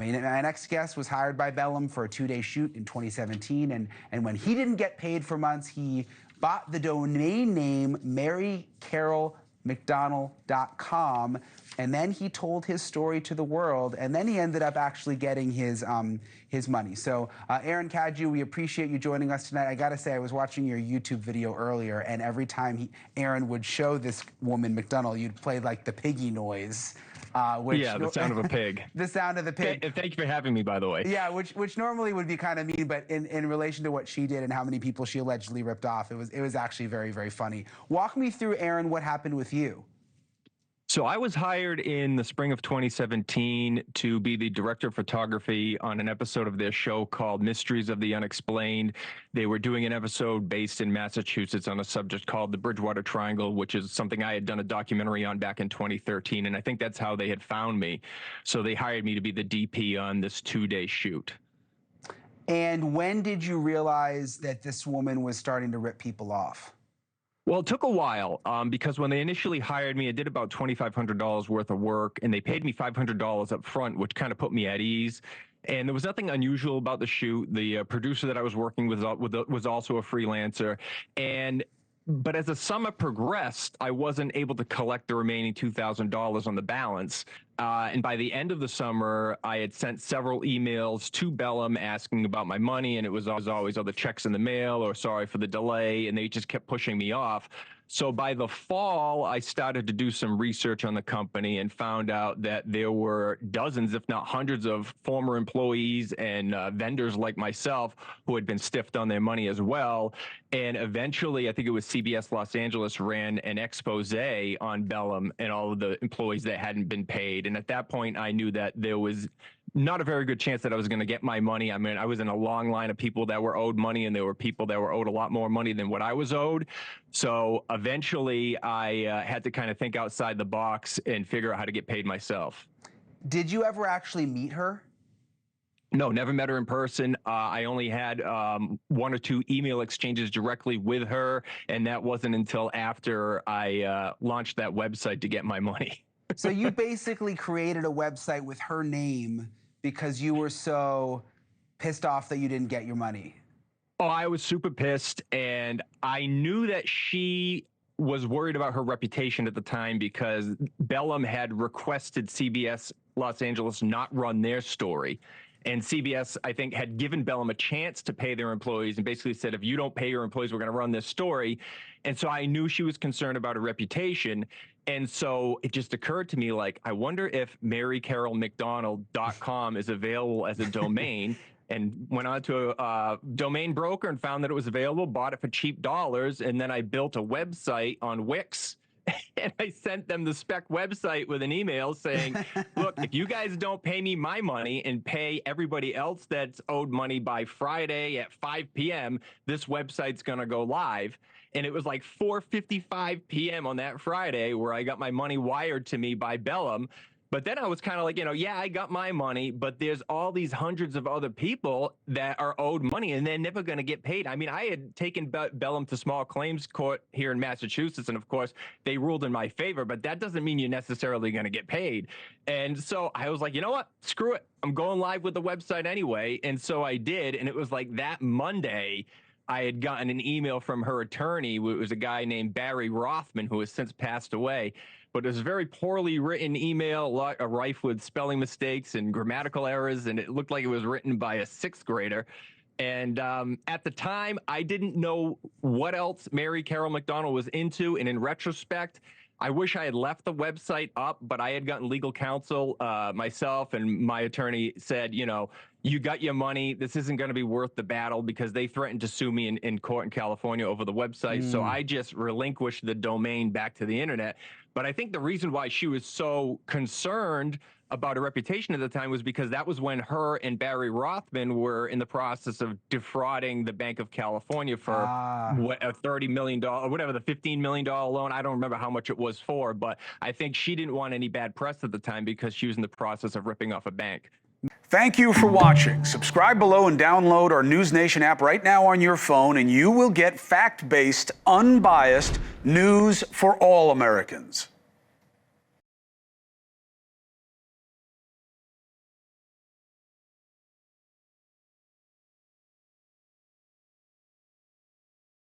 My next guest was hired by Bellum for a 2-day shoot in 2017, and when he didn't get paid for months, he bought the domain name Mary Carole McDonell.com, and then he told his story to the world, and then he ended up actually getting his money. So, Aaron Cadieux, we appreciate you joining us tonight. I gotta say, I was watching your YouTube video earlier, and every time Aaron would show this woman, McDonell, you'd play like the piggy noise. Yeah, the sound of a pig. The sound of the pig. Thank you for having me, by the way. Yeah, which normally would be kind of mean, but in relation to what she did and how many people she allegedly ripped off, it was actually very, very funny. Walk me through, Aaron, what happened with you. So I was hired in the spring of 2017 to be the director of photography on an episode of their show called Mysteries of the Unexplained. They were doing an episode based in Massachusetts on a subject called the Bridgewater Triangle, which is something I had done a documentary on back in 2013. And I think that's how they had found me. So they hired me to be the DP on this 2-day shoot. And when did you realize that this woman was starting to rip people off? Well, it took a while because when they initially hired me, I did about $2,500 worth of work, and they paid me $500 up front, which kind of put me at ease. And there was nothing unusual about the shoot. The producer that I was working with was also a freelancer. But as the summer progressed, I wasn't able to collect the remaining $2,000 on the balance. And by the end of the summer, I had sent several emails to Bellum asking about my money, and it was always other checks in the mail or sorry for the delay, and they just kept pushing me off. So by the fall, I started to do some research on the company and found out that there were dozens, if not hundreds, of former employees and vendors like myself who had been stiffed on their money as well. And eventually, I think it was CBS Los Angeles ran an expose on Bellum and all of the employees that hadn't been paid. And at that point, I knew that there was not a very good chance that I was going to get my money. I mean, I was in a long line of people that were owed money, and there were people that were owed a lot more money than what I was owed. So eventually I had to kind of think outside the box and figure out how to get paid myself. Did you ever actually meet her? No, never met her in person. I only had 1 or 2 email exchanges directly with her, and that wasn't until after I launched that website to get my money. So you basically created a website with her name because you were so pissed off that you didn't get your money. Oh, I was super pissed, and I knew that she was worried about her reputation at the time because Bellum had requested CBS Los Angeles not run their story. And CBS, I think, had given Bellum a chance to pay their employees and basically said, if you don't pay your employees, we're going to run this story. And so I knew she was concerned about her reputation. And so it just occurred to me, like, I wonder if MaryCaroleMcDonell.com is available as a domain. And went on to a domain broker and found that it was available, bought it for cheap dollars. And then I built a website on Wix. And I sent them the spec website with an email saying, look, if you guys don't pay me my money and pay everybody else that's owed money by Friday at 5 p.m., this website's going to go live. And it was like 4:55 p.m. on that Friday where I got my money wired to me by Bellum. But then I was kind of like, yeah, I got my money, but there's all these hundreds of other people that are owed money and they're never going to get paid. I mean, I had taken Bellum to small claims court here in Massachusetts, and of course, they ruled in my favor, but that doesn't mean you're necessarily going to get paid. And so I was like, you know what? Screw it. I'm going live with the website anyway. And so I did. And it was like that Monday, I had gotten an email from her attorney. It was a guy named Barry Rothman, who has since passed away. But it was a very poorly written email, rife with spelling mistakes and grammatical errors, and it looked like it was written by a 6th grader. And at the time, I didn't know what else Mary Carole McDonell was into, and in retrospect, I wish I had left the website up, but I had gotten legal counsel myself, and my attorney said, you got your money. This isn't going to be worth the battle, because they threatened to sue me in court in California over the website. So I just relinquished the domain back to the internet. But I think the reason why she was so concerned about her reputation at the time was because that was when her and Barry Rothman were in the process of defrauding the Bank of California for what, a $30 million, whatever, the $15 million loan. I don't remember how much it was for, but I think she didn't want any bad press at the time because she was in the process of ripping off a bank. Thank you for watching. Subscribe below and download our NewsNation app right now on your phone, and you will get fact-based, unbiased news for all Americans.